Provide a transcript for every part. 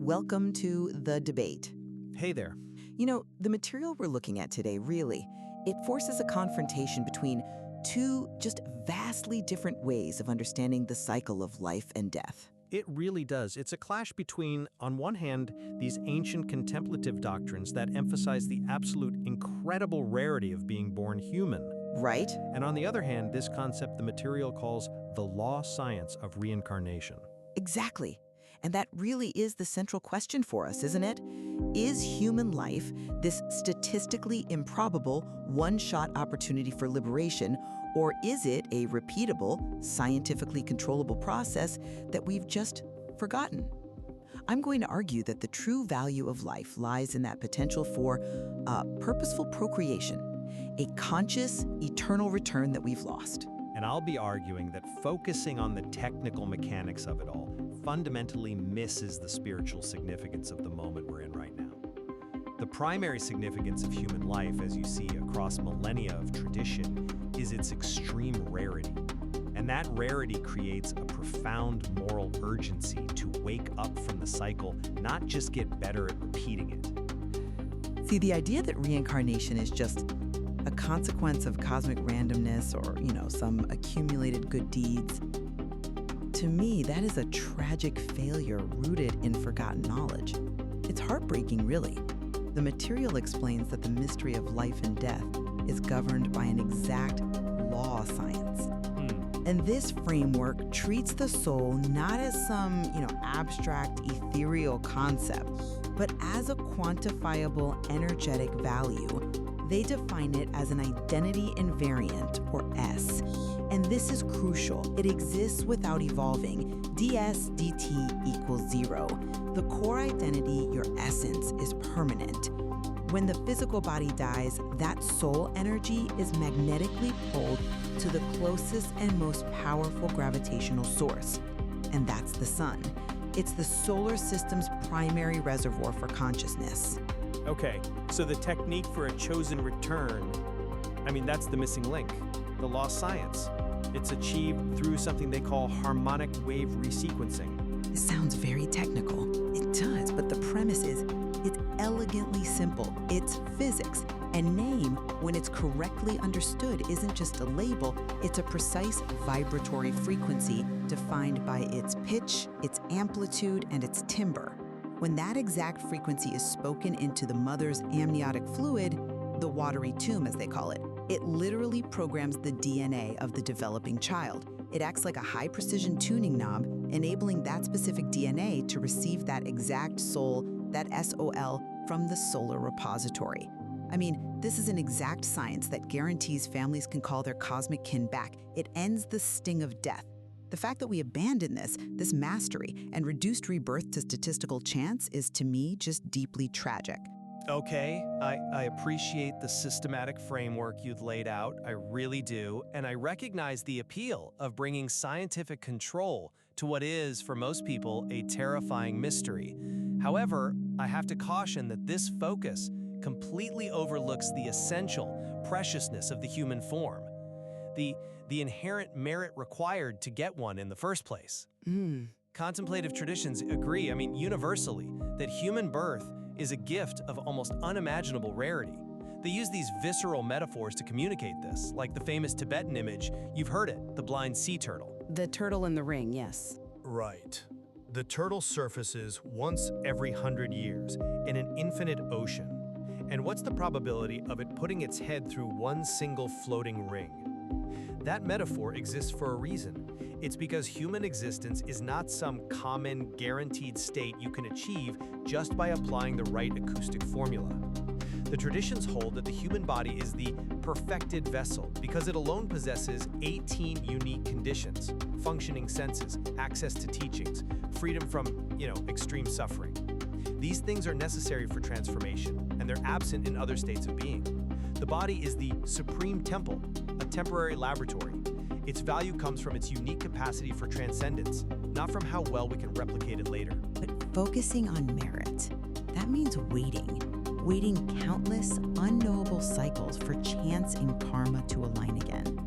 Welcome to The Debate. Hey there. The material we're looking at today, really, it forces a confrontation between two just vastly different ways of understanding the cycle of life and death. It really does. It's a clash between, on one hand, these ancient contemplative doctrines that emphasize the absolute incredible rarity of being born human. Right? And on the other hand, this concept the material calls the Lost Science of Reincarnation. Exactly. And that really is the central question for us, isn't it? Is human life this statistically improbable one-shot opportunity for liberation, or is it a repeatable, scientifically controllable process that we've just forgotten? I'm going to argue that the true value of life lies in that potential for purposeful procreation, a conscious, eternal return that we've lost. And I'll be arguing that focusing on the technical mechanics of it all fundamentally misses the spiritual significance of the moment we're in right now. The primary significance of human life, as you see across millennia of tradition, is its extreme rarity. And that rarity creates a profound moral urgency to wake up from the cycle, not just get better at repeating it. See, the idea that reincarnation is just a consequence of cosmic randomness or, some accumulated good deeds, to me, that is a tragic failure rooted in forgotten knowledge. It's heartbreaking, really. The material explains that the mystery of life and death is governed by an exact law of science. And this framework treats the soul not as some, abstract, ethereal concept, but as a quantifiable energetic value. They define it as an identity invariant, or S. And this is crucial. It exists without evolving. ds dt equals 0. The core identity, your essence, is permanent. When the physical body dies, that soul energy is magnetically pulled to the closest and most powerful gravitational source, and that's the sun. It's the solar system's primary reservoir for consciousness. Okay, so the technique for a chosen return, that's the missing link, the lost science. It's achieved through something they call harmonic wave resequencing. It sounds very technical. It does, but the premise is it's elegantly simple. It's physics. And name, when it's correctly understood, isn't just a label, it's a precise vibratory frequency defined by its pitch, its amplitude, and its timbre. When that exact frequency is spoken into the mother's amniotic fluid, the watery tomb, as they call it, it literally programs the DNA of the developing child. It acts like a high-precision tuning knob, enabling that specific DNA to receive that exact soul, that SOL, from the solar repository. This is an exact science that guarantees families can call their cosmic kin back. It ends the sting of death. The fact that we abandon this mastery, and reduced rebirth to statistical chance is, to me, just deeply tragic. Okay, I appreciate the systematic framework you've laid out, I really do, and I recognize the appeal of bringing scientific control to what is, for most people, a terrifying mystery. However, I have to caution that this focus completely overlooks the essential preciousness of the human form, the inherent merit required to get one in the first place. Contemplative traditions agree, universally, that human birth is a gift of almost unimaginable rarity. They use these visceral metaphors to communicate this, like the famous Tibetan image, you've heard it, the blind sea turtle. The turtle in the ring, yes. Right. The turtle surfaces once every 100 years in an infinite ocean. And what's the probability of it putting its head through one single floating ring? That metaphor exists for a reason. It's because human existence is not some common, guaranteed state you can achieve just by applying the right acoustic formula. The traditions hold that the human body is the perfected vessel because it alone possesses 18 unique conditions: functioning senses, access to teachings, freedom from, extreme suffering. These things are necessary for transformation, and they're absent in other states of being. The body is the supreme temple, a temporary laboratory. Its value comes from its unique capacity for transcendence, not from how well we can replicate it later. But focusing on merit, that means waiting countless unknowable cycles for chance and karma to align again.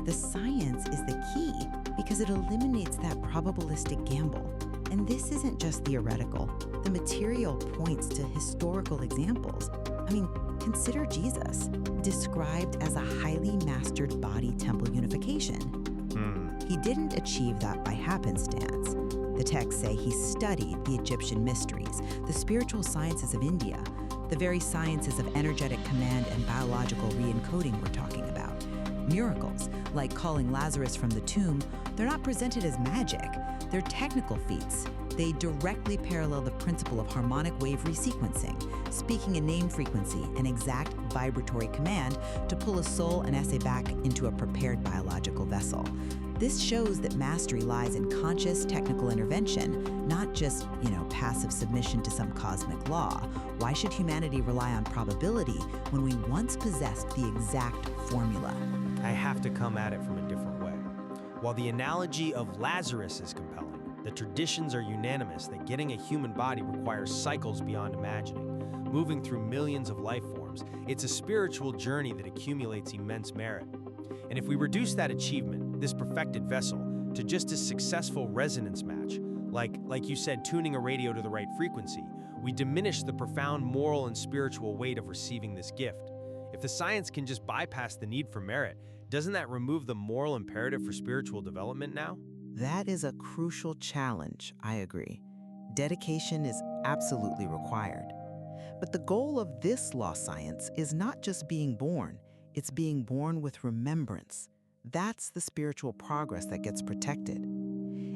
The science is the key because it eliminates that probabilistic gamble. And this isn't just theoretical. The material points to historical examples. I mean, consider Jesus, described as a highly mastered body temple unification. He didn't achieve that by happenstance. The texts say he studied the Egyptian mysteries, the spiritual sciences of India, the very sciences of energetic command and biological re-encoding we're talking about. Miracles, like calling Lazarus from the tomb, they're not presented as magic. They're technical feats. They directly parallel the principle of harmonic wave resequencing, speaking a name frequency, an exact vibratory command to pull a soul and essay back into a prepared biological vessel. This shows that mastery lies in conscious technical intervention, not just, passive submission to some cosmic law. Why should humanity rely on probability when we once possessed the exact formula? I have to come at it from a different way. While the analogy of Lazarus is compelling, the traditions are unanimous that getting a human body requires cycles beyond imagining. Moving through millions of life forms, it's a spiritual journey that accumulates immense merit. And if we reduce that achievement, this perfected vessel, to just a successful resonance match, like you said, tuning a radio to the right frequency, we diminish the profound moral and spiritual weight of receiving this gift. If the science can just bypass the need for merit, doesn't that remove the moral imperative for spiritual development now? That is a crucial challenge, I agree. Dedication is absolutely required. But the goal of this lost science is not just being born, it's being born with remembrance. That's the spiritual progress that gets protected.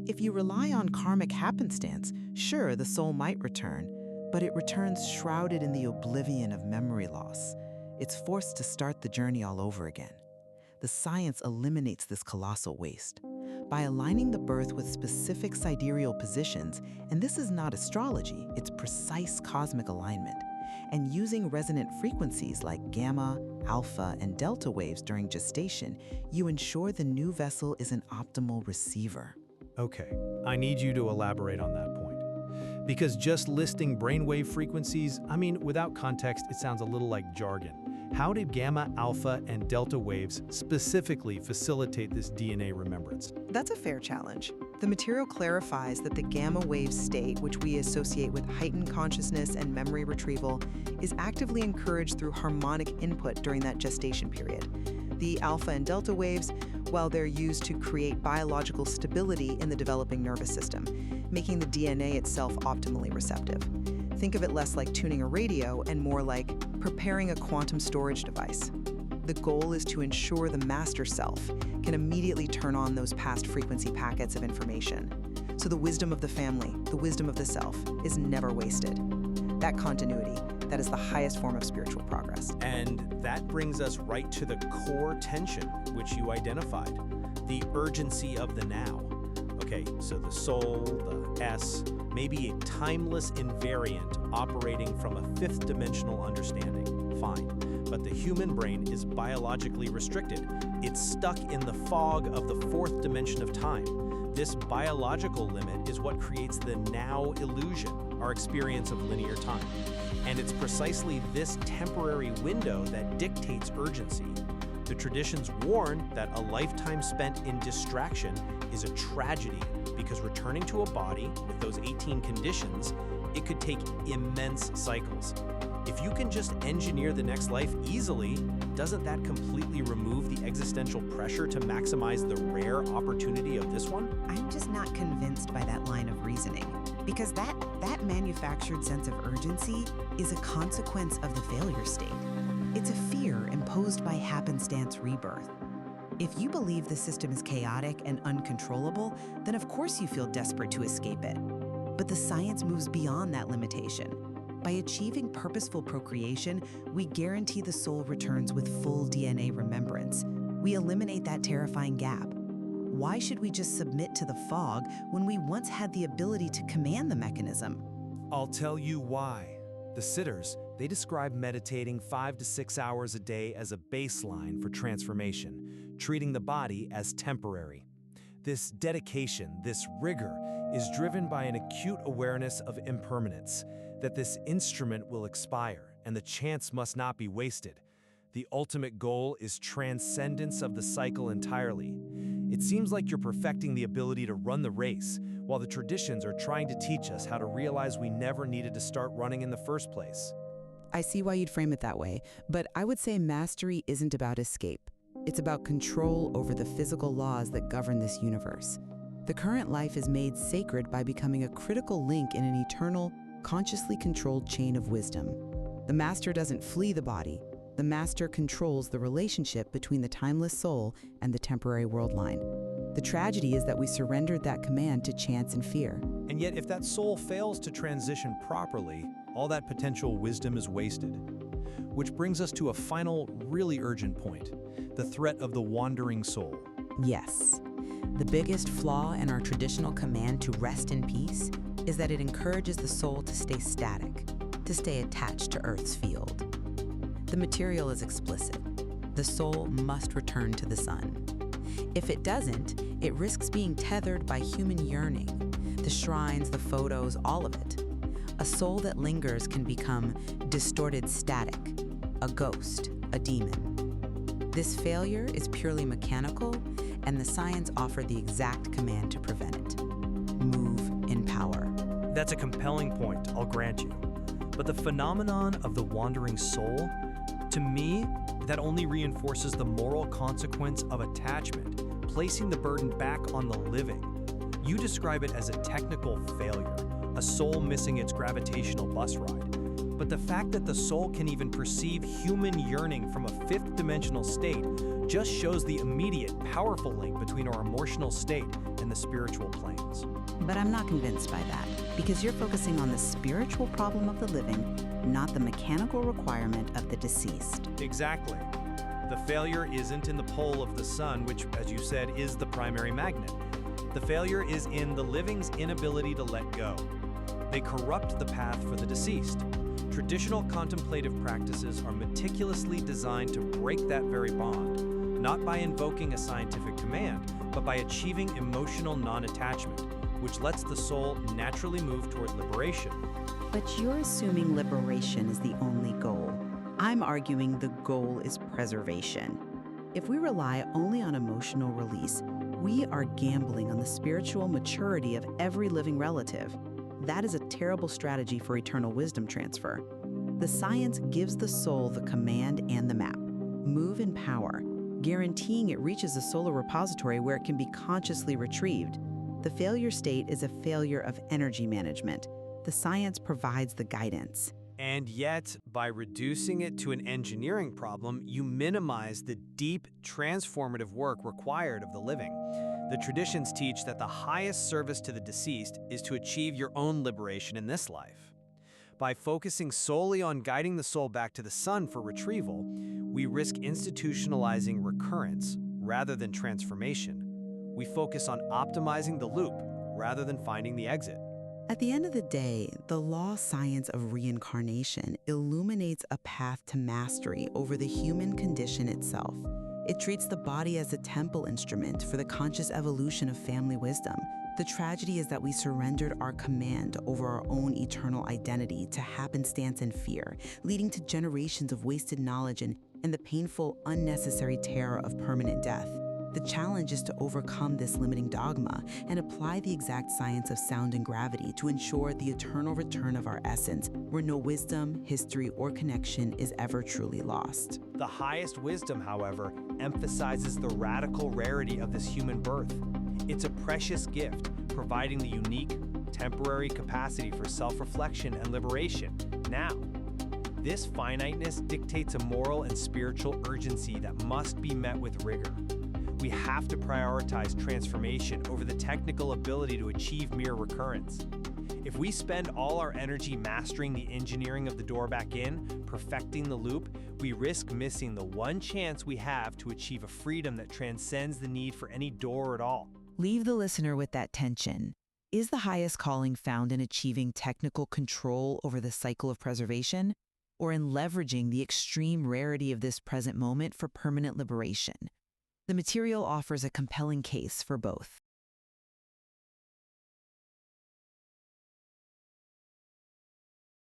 If you rely on karmic happenstance, sure, the soul might return, but it returns shrouded in the oblivion of memory loss. It's forced to start the journey all over again. The science eliminates this colossal waste. By aligning the birth with specific sidereal positions, and this is not astrology, it's precise cosmic alignment, and using resonant frequencies like gamma, alpha, and delta waves during gestation, you ensure the new vessel is an optimal receiver. Okay, I need you to elaborate on that point. Because just listing brainwave frequencies, without context, it sounds a little like jargon. How did gamma, alpha, and delta waves specifically facilitate this DNA remembrance? That's a fair challenge. The material clarifies that the gamma wave state, which we associate with heightened consciousness and memory retrieval, is actively encouraged through harmonic input during that gestation period. The alpha and delta waves, while they're used to create biological stability in the developing nervous system, making the DNA itself optimally receptive. Think of it less like tuning a radio and more like preparing a quantum storage device. The goal is to ensure the master self can immediately turn on those past frequency packets of information. So the wisdom of the family, the wisdom of the self, is never wasted. That continuity, that is the highest form of spiritual progress. And that brings us right to the core tension, which you identified, the urgency of the now. Okay, so the soul, the S, may be a timeless invariant operating from a fifth dimensional understanding. Fine. But the human brain is biologically restricted. It's stuck in the fog of the fourth dimension of time. This biological limit is what creates the now illusion, our experience of linear time. And it's precisely this temporary window that dictates urgency. The traditions warn that a lifetime spent in distraction is a tragedy because returning to a body with those 18 conditions, it could take immense cycles. If you can just engineer the next life easily, doesn't that completely remove the existential pressure to maximize the rare opportunity of this one? I'm just not convinced by that line of reasoning, because that manufactured sense of urgency is a consequence of the failure state. It's a fear imposed by happenstance rebirth. If you believe the system is chaotic and uncontrollable, then of course you feel desperate to escape it. But the science moves beyond that limitation. By achieving purposeful procreation, we guarantee the soul returns with full DNA remembrance. We eliminate that terrifying gap. Why should we just submit to the fog when we once had the ability to command the mechanism? I'll tell you why. The sitters, they describe meditating 5 to 6 hours a day as a baseline for transformation, treating the body as temporary. This dedication, this rigor, is driven by an acute awareness of impermanence, that this instrument will expire and the chance must not be wasted. The ultimate goal is transcendence of the cycle entirely. It seems like you're perfecting the ability to run the race, while the traditions are trying to teach us how to realize we never needed to start running in the first place. I see why you'd frame it that way, but I would say mastery isn't about escape. It's about control over the physical laws that govern this universe. The current life is made sacred by becoming a critical link in an eternal, consciously controlled chain of wisdom. The master doesn't flee the body. The master controls the relationship between the timeless soul and the temporary world line. The tragedy is that we surrendered that command to chance and fear. And yet, if that soul fails to transition properly, all that potential wisdom is wasted. Which brings us to a final, really urgent point, the threat of the wandering soul. Yes. The biggest flaw in our traditional command to rest in peace is that it encourages the soul to stay static, to stay attached to Earth's field. The material is explicit. The soul must return to the sun. If it doesn't, it risks being tethered by human yearning, the shrines, the photos, all of it. A soul that lingers can become distorted static, a ghost, a demon. This failure is purely mechanical, and the science offer the exact command to prevent it. Move in power. That's a compelling point, I'll grant you. But the phenomenon of the wandering soul, to me, that only reinforces the moral consequence of attachment, placing the burden back on the living. You describe it as a technical failure, a soul missing its gravitational bus ride. But the fact that the soul can even perceive human yearning from a fifth-dimensional state just shows the immediate, powerful link between our emotional state and the spiritual planes. But I'm not convinced by that, because you're focusing on the spiritual problem of the living, not the mechanical requirement of the deceased. Exactly. The failure isn't in the pole of the sun, which, as you said, is the primary magnet. The failure is in the living's inability to let go. They corrupt the path for the deceased. Traditional contemplative practices are meticulously designed to break that very bond, not by invoking a scientific command, but by achieving emotional non-attachment, which lets the soul naturally move toward liberation. But you're assuming liberation is the only goal. I'm arguing the goal is preservation. If we rely only on emotional release, we are gambling on the spiritual maturity of every living relative. That is a terrible strategy for eternal wisdom transfer. The science gives the soul the command and the map. Move in power, guaranteeing it reaches a solar repository where it can be consciously retrieved. The failure state is a failure of energy management. The science provides the guidance. And yet, by reducing it to an engineering problem, you minimize the deep, transformative work required of the living. The traditions teach that the highest service to the deceased is to achieve your own liberation in this life. By focusing solely on guiding the soul back to the sun for retrieval, we risk institutionalizing recurrence rather than transformation. We focus on optimizing the loop rather than finding the exit. At the end of the day, the Lost Science of Reincarnation illuminates a path to mastery over the human condition itself. It treats the body as a temple instrument for the conscious evolution of family wisdom. The tragedy is that we surrendered our command over our own eternal identity to happenstance and fear, leading to generations of wasted knowledge and the painful, unnecessary terror of permanent death. The challenge is to overcome this limiting dogma and apply the exact science of sound and gravity to ensure the eternal return of our essence, where no wisdom, history, or connection is ever truly lost. The highest wisdom, however, emphasizes the radical rarity of this human birth. It's a precious gift, providing the unique, temporary capacity for self-reflection and liberation now. This finiteness dictates a moral and spiritual urgency that must be met with rigor. We have to prioritize transformation over the technical ability to achieve mere recurrence. If we spend all our energy mastering the engineering of the door back in, perfecting the loop, we risk missing the one chance we have to achieve a freedom that transcends the need for any door at all. Leave the listener with that tension. Is the highest calling found in achieving technical control over the cycle of preservation, or in leveraging the extreme rarity of this present moment for permanent liberation? The material offers a compelling case for both.